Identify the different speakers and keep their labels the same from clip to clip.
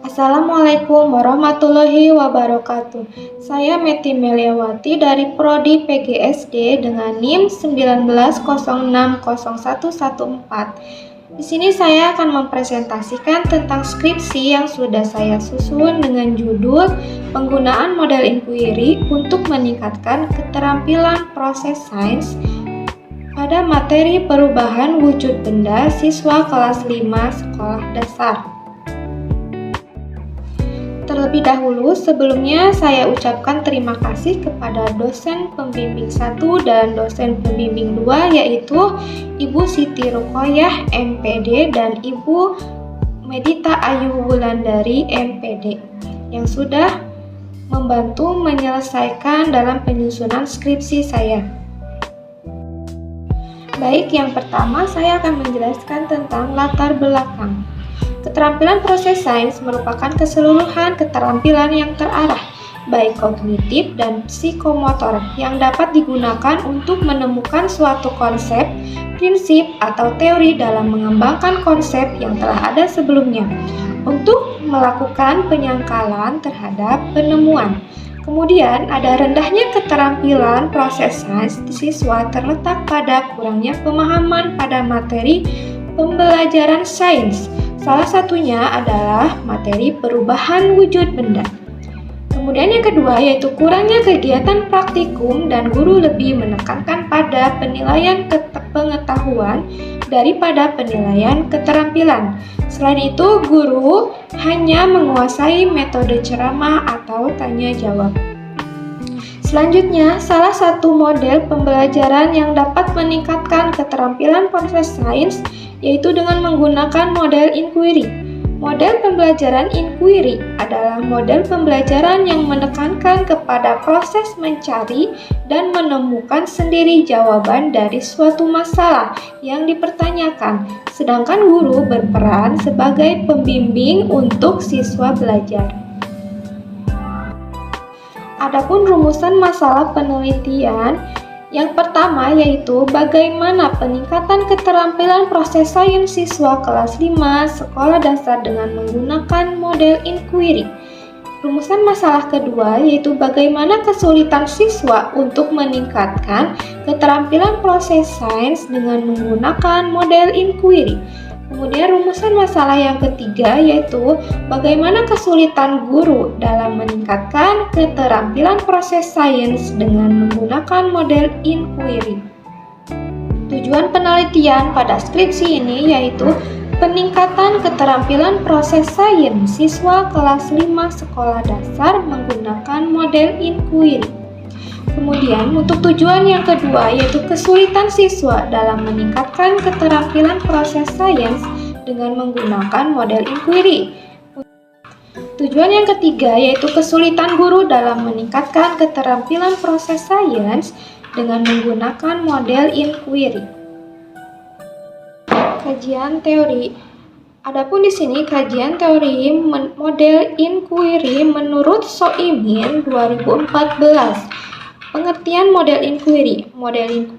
Speaker 1: Assalamualaikum warahmatullahi wabarakatuh. Saya Meti Meliawati dari Prodi PGSD dengan NIM 19060114. Di sini saya akan mempresentasikan tentang skripsi yang sudah saya susun dengan judul Penggunaan Model Inquiry untuk Meningkatkan Keterampilan Proses Sains pada materi perubahan wujud benda siswa kelas 5 sekolah dasar. Terlebih dahulu, sebelumnya saya ucapkan terima kasih kepada dosen pembimbing 1 dan dosen pembimbing 2, yaitu Ibu Siti Ruqoyah MPD dan Ibu Medita Ayu Wulandari MPD yang sudah membantu menyelesaikan dalam penyusunan skripsi saya. Baik, yang pertama saya akan menjelaskan tentang latar belakang. Keterampilan proses sains merupakan keseluruhan keterampilan yang terarah, baik kognitif dan psikomotor, yang dapat digunakan untuk menemukan suatu konsep, prinsip, atau teori dalam mengembangkan konsep yang telah ada sebelumnya, untuk melakukan penyangkalan terhadap penemuan. Kemudian, ada rendahnya keterampilan proses sains siswa terletak pada kurangnya pemahaman pada materi pembelajaran sains. Salah satunya adalah materi perubahan wujud benda. Kemudian yang kedua yaitu kurangnya kegiatan praktikum dan guru lebih menekankan pada penilaian pengetahuan daripada penilaian keterampilan. Selain itu, guru hanya menguasai metode ceramah atau tanya jawab. Selanjutnya, salah satu model pembelajaran yang dapat meningkatkan keterampilan proses sains yaitu dengan menggunakan model inquiry. Model pembelajaran inquiry adalah model pembelajaran yang menekankan kepada proses mencari dan menemukan sendiri jawaban dari suatu masalah yang dipertanyakan, sedangkan guru berperan sebagai pembimbing untuk siswa belajar. Adapun rumusan masalah penelitian yang pertama yaitu bagaimana peningkatan keterampilan proses sains siswa kelas 5 sekolah dasar dengan menggunakan model inquiry. Rumusan masalah kedua yaitu bagaimana kesulitan siswa untuk meningkatkan keterampilan proses sains dengan menggunakan model inquiry. Kemudian rumusan masalah yang ketiga yaitu bagaimana kesulitan guru dalam meningkatkan keterampilan proses sains dengan menggunakan model inquiry. Tujuan penelitian pada skripsi ini yaitu peningkatan keterampilan proses sains siswa kelas 5 sekolah dasar menggunakan model inquiry. Kemudian, untuk tujuan yang kedua yaitu kesulitan siswa dalam meningkatkan keterampilan proses sains dengan menggunakan model inquiry. Tujuan yang ketiga yaitu kesulitan guru dalam meningkatkan keterampilan proses sains dengan menggunakan model inquiry. Kajian teori. Adapun di sini kajian teori model inquiry menurut Soimin 2014. Pengertian model inquiry. Model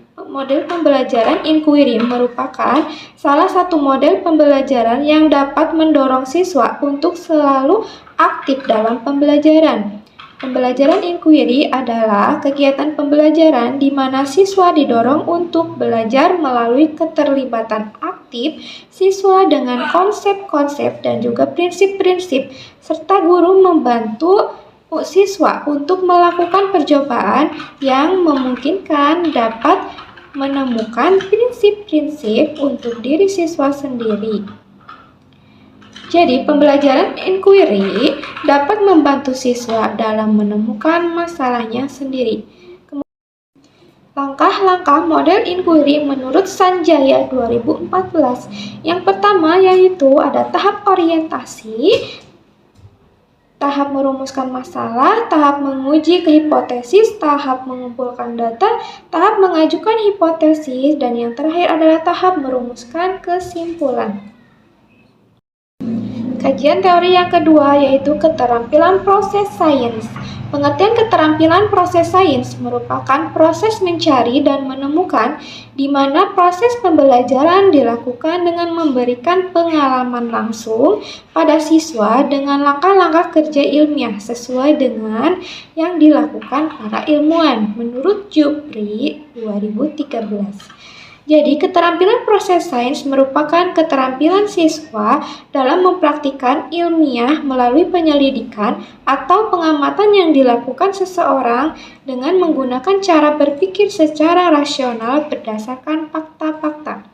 Speaker 1: pembelajaran inquiry merupakan salah satu model pembelajaran yang dapat mendorong siswa untuk selalu aktif dalam pembelajaran. Pembelajaran inquiry adalah kegiatan pembelajaran di mana siswa didorong untuk belajar melalui keterlibatan aktif siswa dengan konsep-konsep dan juga prinsip-prinsip, serta guru membantu siswa untuk melakukan percobaan yang memungkinkan dapat menemukan prinsip-prinsip untuk diri siswa sendiri. Jadi, pembelajaran inquiry dapat membantu siswa dalam menemukan masalahnya sendiri. Langkah-langkah model inquiry menurut Sanjaya 2014. Yang pertama yaitu ada tahap orientasi, tahap merumuskan masalah, tahap menguji hipotesis, tahap mengumpulkan data, tahap mengajukan hipotesis, dan yang terakhir adalah tahap merumuskan kesimpulan. Kajian teori yang kedua yaitu keterampilan proses sains. Pengertian keterampilan proses sains merupakan proses mencari dan menemukan di mana proses pembelajaran dilakukan dengan memberikan pengalaman langsung pada siswa dengan langkah-langkah kerja ilmiah sesuai dengan yang dilakukan para ilmuwan menurut Jupri 2013. Jadi, keterampilan proses sains merupakan keterampilan siswa dalam mempraktikkan ilmiah melalui penyelidikan atau pengamatan yang dilakukan seseorang dengan menggunakan cara berpikir secara rasional berdasarkan fakta-fakta.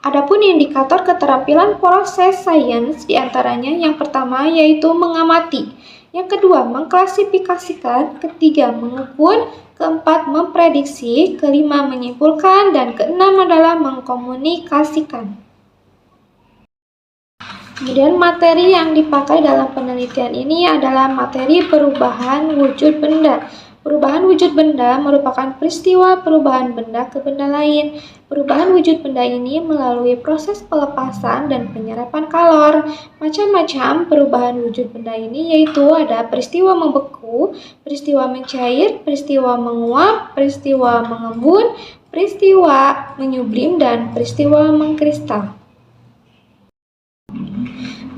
Speaker 1: Adapun indikator keterampilan proses sains diantaranya yang pertama yaitu mengamati, yang kedua mengklasifikasikan, ketiga mengukur, keempat memprediksi, kelima menyimpulkan, dan keenam adalah mengkomunikasikan. Kemudian materi yang dipakai dalam penelitian ini adalah materi perubahan wujud benda. Perubahan wujud benda merupakan peristiwa perubahan benda ke benda lain. Perubahan wujud benda ini melalui proses pelepasan dan penyerapan kalor. Macam-macam perubahan wujud benda ini yaitu ada peristiwa membeku, peristiwa mencair, peristiwa menguap, peristiwa mengembun, peristiwa menyublim, dan peristiwa mengkristal.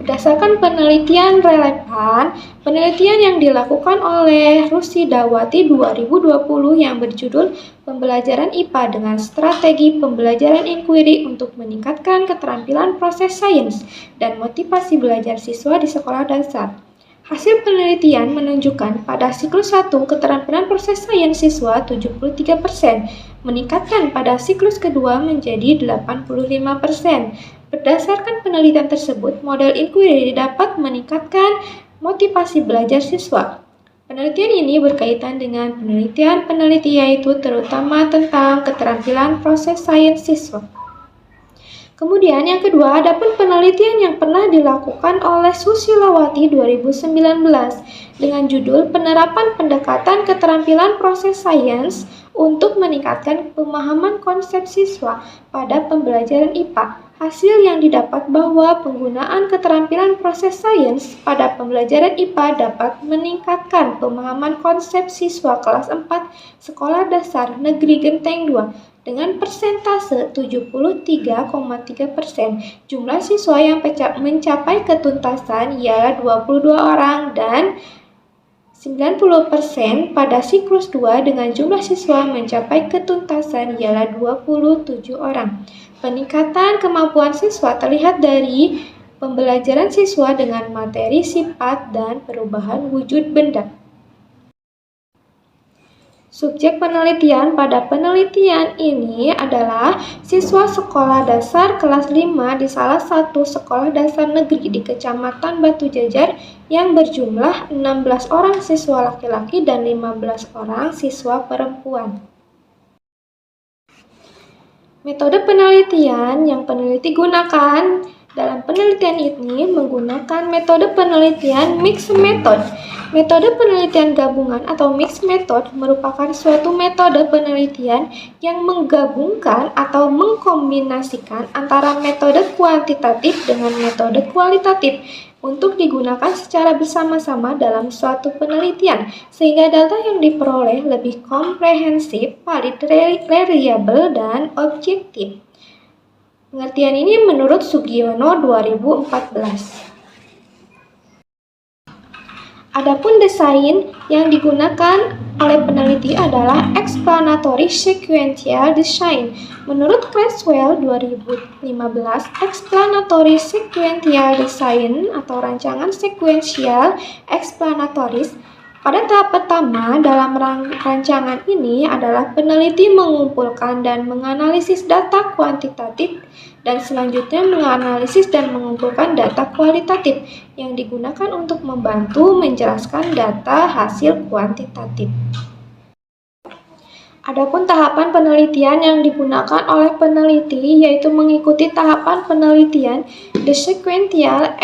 Speaker 1: Berdasarkan penelitian relevan, penelitian yang dilakukan oleh Rusidawati 2020 yang berjudul Pembelajaran IPA dengan Strategi Pembelajaran Inquiry untuk Meningkatkan Keterampilan Proses Sains dan Motivasi Belajar Siswa di Sekolah Dasar. Hasil penelitian menunjukkan pada siklus 1 keterampilan proses sains siswa 73%, meningkatkan pada siklus kedua menjadi 85%. Berdasarkan penelitian tersebut, model inquiry dapat meningkatkan motivasi belajar siswa. Penelitian ini berkaitan dengan penelitian peneliti yaitu terutama tentang keterampilan proses sains siswa. Kemudian yang kedua, adapun penelitian yang pernah dilakukan oleh Susilawati 2019 dengan judul Penerapan Pendekatan Keterampilan Proses Sains untuk Meningkatkan Pemahaman Konsep Siswa pada Pembelajaran IPA. Hasil yang didapat bahwa penggunaan keterampilan proses sains pada pembelajaran IPA dapat meningkatkan pemahaman konsep siswa kelas 4 Sekolah Dasar Negeri Genteng 2 dengan persentase 73,3%. Jumlah siswa yang mencapai ketuntasan ialah 22 orang dan 90% pada siklus 2 dengan jumlah siswa mencapai ketuntasan ialah 27 orang. Peningkatan kemampuan siswa terlihat dari pembelajaran siswa dengan materi sifat dan perubahan wujud benda. Subjek penelitian pada penelitian ini adalah siswa sekolah dasar kelas 5 di salah satu sekolah dasar negeri di Kecamatan Batu Jajar yang berjumlah 16 orang siswa laki-laki dan 15 orang siswa perempuan. Metode penelitian yang peneliti gunakan dalam penelitian ini menggunakan metode penelitian mixed method. Metode penelitian gabungan atau mixed method merupakan suatu metode penelitian yang menggabungkan atau mengkombinasikan antara metode kuantitatif dengan metode kualitatif untuk digunakan secara bersama-sama dalam suatu penelitian, sehingga data yang diperoleh lebih komprehensif, valid, reliable, dan objektif. Pengertian ini menurut Sugiono 2014. Adapun desain yang digunakan oleh peneliti adalah explanatory sequential design. Menurut Creswell 2015, explanatory sequential design atau rancangan sekuensial explanatoris pada tahap pertama dalam rancangan ini adalah peneliti mengumpulkan dan menganalisis data kuantitatif dan selanjutnya menganalisis dan mengumpulkan data kualitatif yang digunakan untuk membantu menjelaskan data hasil kuantitatif. Adapun tahapan penelitian yang digunakan oleh peneliti yaitu mengikuti tahapan penelitian the sequential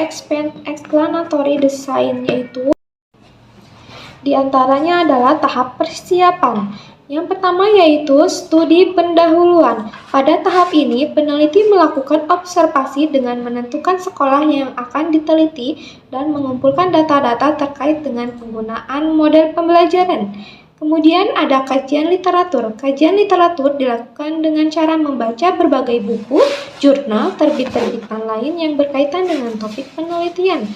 Speaker 1: explanatory design, yaitu di antaranya adalah tahap persiapan. Yang pertama yaitu studi pendahuluan. Pada tahap ini, peneliti melakukan observasi dengan menentukan sekolah yang akan diteliti dan mengumpulkan data-data terkait dengan penggunaan model pembelajaran. Kemudian ada kajian literatur. Kajian literatur dilakukan dengan cara membaca berbagai buku, jurnal, terbit-terbitan lain yang berkaitan dengan topik penelitian.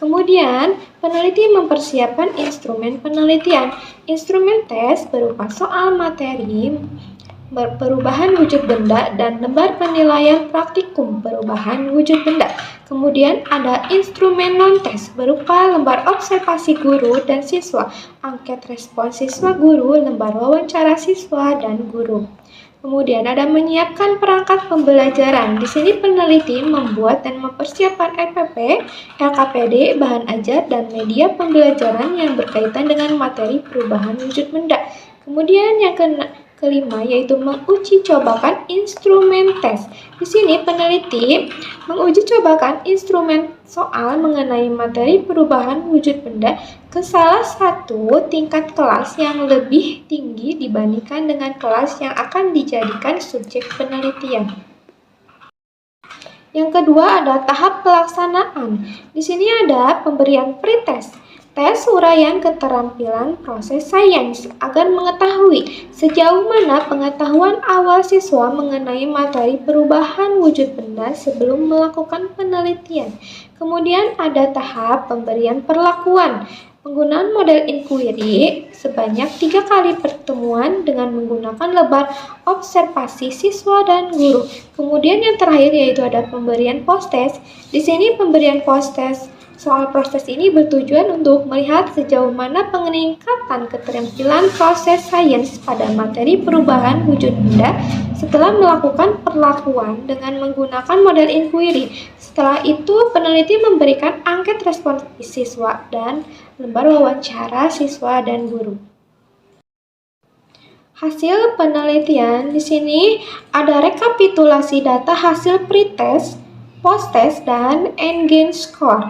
Speaker 1: Kemudian, peneliti mempersiapkan instrumen penelitian. Instrumen tes berupa soal materi, perubahan wujud benda, dan lembar penilaian praktikum perubahan wujud benda. Kemudian ada instrumen non-tes berupa lembar observasi guru dan siswa, angket respon siswa guru, lembar wawancara siswa dan guru. Kemudian ada menyiapkan perangkat pembelajaran. Di sini peneliti membuat dan mempersiapkan RPP, LKPD, bahan ajar, dan media pembelajaran yang berkaitan dengan materi perubahan wujud benda. Kemudian yang kelima yaitu menguji cobakan instrumen tes. Di sini peneliti menguji cobakan instrumen soal mengenai materi perubahan wujud benda ke salah satu tingkat kelas yang lebih tinggi dibandingkan dengan kelas yang akan dijadikan subjek penelitian. Yang kedua ada tahap pelaksanaan. Di sini ada pemberian pretest. Tes uraian keterampilan proses sains agar mengetahui sejauh mana pengetahuan awal siswa mengenai materi perubahan wujud benda sebelum melakukan penelitian. Kemudian ada tahap pemberian perlakuan. Penggunaan model inquiry sebanyak 3 kali pertemuan dengan menggunakan lebar observasi siswa dan guru. Kemudian yang terakhir yaitu ada pemberian post-test. Di sini pemberian post-test soal proses ini bertujuan untuk melihat sejauh mana peningkatan keterampilan proses sains pada materi perubahan wujud benda setelah melakukan perlakuan dengan menggunakan model inquiry. Setelah itu, peneliti memberikan angket respon siswa dan lembar wawancara siswa dan guru. Hasil penelitian di sini ada rekapitulasi data hasil pretest, post-test, dan endgame score.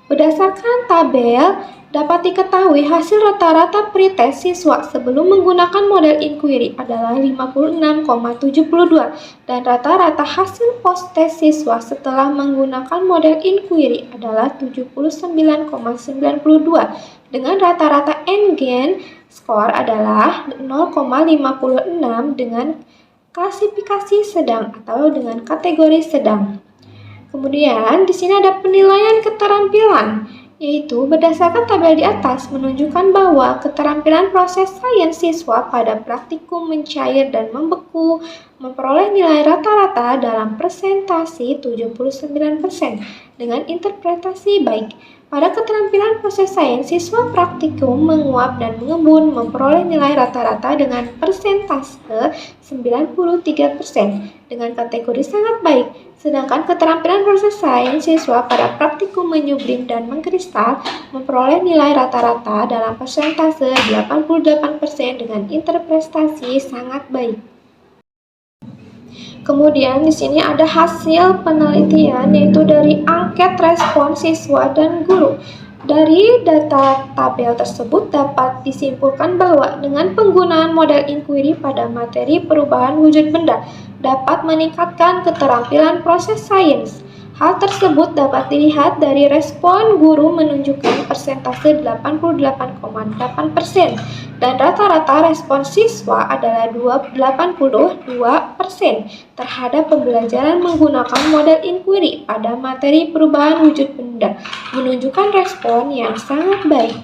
Speaker 1: Berdasarkan tabel, dapat diketahui hasil rata-rata pretest siswa sebelum menggunakan model inquiry adalah 56,72 dan rata-rata hasil post-test siswa setelah menggunakan model inquiry adalah 79,92 dengan rata-rata endgame score adalah 0,56 dengan klasifikasi sedang atau dengan kategori sedang. Kemudian di sini ada penilaian keterampilan, yaitu berdasarkan tabel di atas menunjukkan bahwa keterampilan proses sains siswa pada praktikum mencair dan membeku memperoleh nilai rata-rata dalam presentasi 79% dengan interpretasi baik. Pada keterampilan proses sains, siswa praktikum menguap dan mengembun memperoleh nilai rata-rata dengan persentase 93% dengan kategori sangat baik. Sedangkan keterampilan proses sains siswa pada praktikum menyublim dan mengkristal memperoleh nilai rata-rata dalam persentase 88% dengan interpretasi sangat baik. Kemudian di sini ada hasil penelitian yaitu dari angket respon siswa dan guru. Dari data tabel tersebut dapat disimpulkan bahwa dengan penggunaan model inquiry pada materi perubahan wujud benda dapat meningkatkan keterampilan proses sains. Hal tersebut dapat dilihat dari respon guru menunjukkan persentase 88,8% dan rata-rata respon siswa adalah 82% terhadap pembelajaran menggunakan model inquiry pada materi perubahan wujud benda, menunjukkan respon yang sangat baik.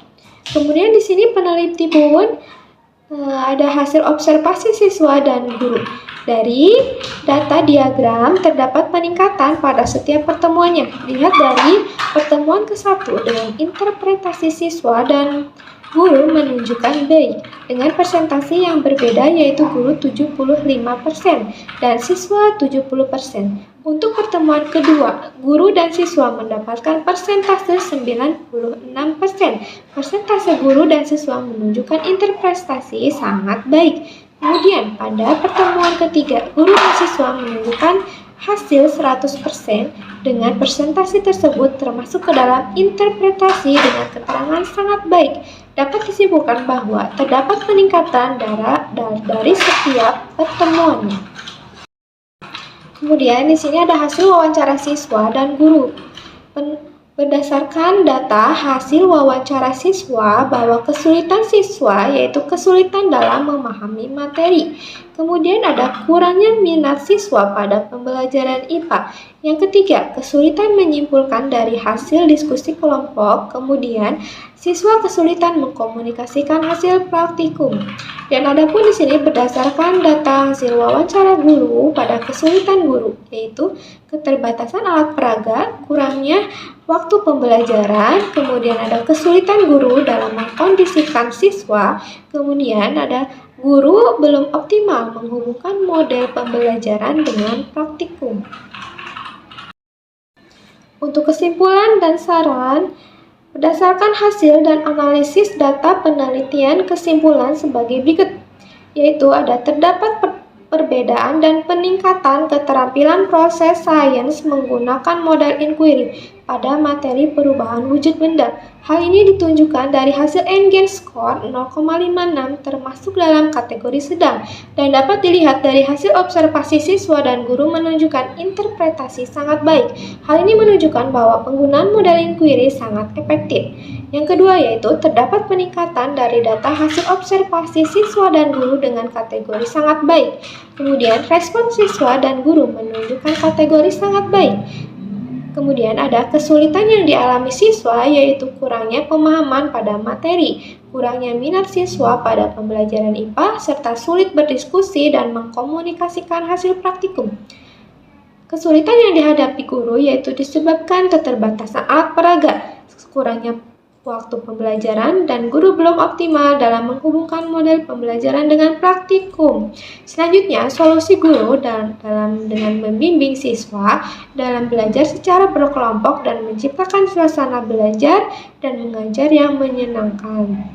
Speaker 1: Kemudian di sini peneliti pun ada hasil observasi siswa dan guru. Dari data diagram terdapat peningkatan pada setiap pertemuannya. Lihat dari pertemuan ke-1 dengan interpretasi siswa dan guru menunjukkan baik dengan persentase yang berbeda yaitu guru 75% dan siswa 70%. Untuk pertemuan kedua, guru dan siswa mendapatkan persentase 96%. Persentase guru dan siswa menunjukkan interpretasi sangat baik. Kemudian pada pertemuan ketiga, guru dan siswa menunjukkan hasil 100% dengan presentasi tersebut termasuk ke dalam interpretasi dengan keterangan sangat baik. Dapat disimpulkan bahwa terdapat peningkatan dari setiap pertemuannya. Kemudian di sini ada hasil wawancara siswa dan guru. Berdasarkan data hasil wawancara siswa bahwa kesulitan siswa yaitu kesulitan dalam memahami materi. Kemudian ada kurangnya minat siswa pada pembelajaran IPA. Yang ketiga, kesulitan menyimpulkan dari hasil diskusi kelompok. Kemudian, siswa kesulitan mengkomunikasikan hasil praktikum. Dan adapun di sini berdasarkan data hasil wawancara guru pada kesulitan guru, yaitu keterbatasan alat peraga, kurangnya waktu pembelajaran, kemudian ada kesulitan guru dalam mengkondisikan siswa, kemudian ada guru belum optimal menghubungkan model pembelajaran dengan praktikum. Untuk kesimpulan dan saran, berdasarkan hasil dan analisis data penelitian kesimpulan sebagai berikut, yaitu ada terdapat perbedaan dan peningkatan keterampilan proses sains menggunakan model inquiry pada materi perubahan wujud benda. Hal ini ditunjukkan dari hasil Engage Score 0,56 termasuk dalam kategori sedang dan dapat dilihat dari hasil observasi siswa dan guru menunjukkan interpretasi sangat baik. Hal ini menunjukkan bahwa penggunaan model inquiry sangat efektif. Yang kedua yaitu terdapat peningkatan dari data hasil observasi siswa dan guru dengan kategori sangat baik. Kemudian respon siswa dan guru menunjukkan kategori sangat baik. Kemudian ada kesulitan yang dialami siswa yaitu kurangnya pemahaman pada materi, kurangnya minat siswa pada pembelajaran IPA, serta sulit berdiskusi dan mengkomunikasikan hasil praktikum. Kesulitan yang dihadapi guru yaitu disebabkan keterbatasan alat peraga, kurangnya waktu pembelajaran, dan guru belum optimal dalam menghubungkan model pembelajaran dengan praktikum. Selanjutnya, solusi guru dengan membimbing siswa dalam belajar secara berkelompok dan menciptakan suasana belajar dan mengajar yang menyenangkan.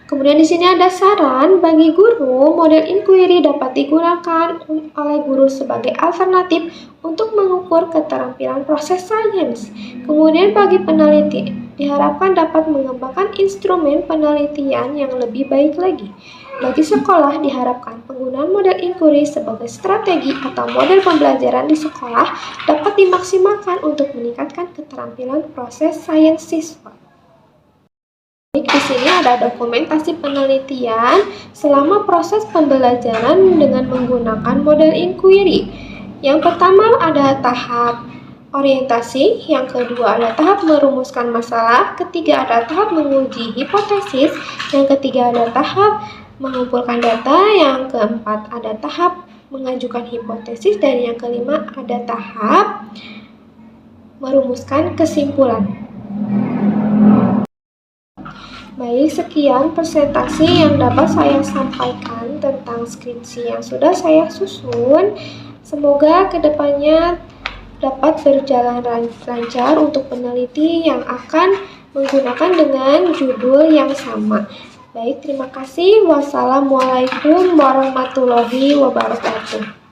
Speaker 1: Kemudian di sini ada saran bagi guru, model inquiry dapat digunakan oleh guru sebagai alternatif untuk mengukur keterampilan proses sains. Kemudian bagi peneliti, diharapkan dapat mengembangkan instrumen penelitian yang lebih baik lagi. Bagi sekolah, diharapkan penggunaan model inquiry sebagai strategi atau model pembelajaran di sekolah dapat dimaksimalkan untuk meningkatkan keterampilan proses sains siswa. Di sini ada dokumentasi penelitian selama proses pembelajaran dengan menggunakan model inquiry. Yang pertama ada tahap orientasi, yang kedua ada tahap merumuskan masalah, ketiga ada tahap menguji hipotesis, yang ketiga ada tahap mengumpulkan data, yang keempat ada tahap mengajukan hipotesis, dan yang kelima ada tahap merumuskan kesimpulan. Baik, sekian presentasi yang dapat saya sampaikan tentang skripsi yang sudah saya susun. Semoga kedepannya dapat berjalan lancar untuk peneliti yang akan menggunakan dengan judul yang sama. Baik, terima kasih. Wassalamualaikum warahmatullahi wabarakatuh.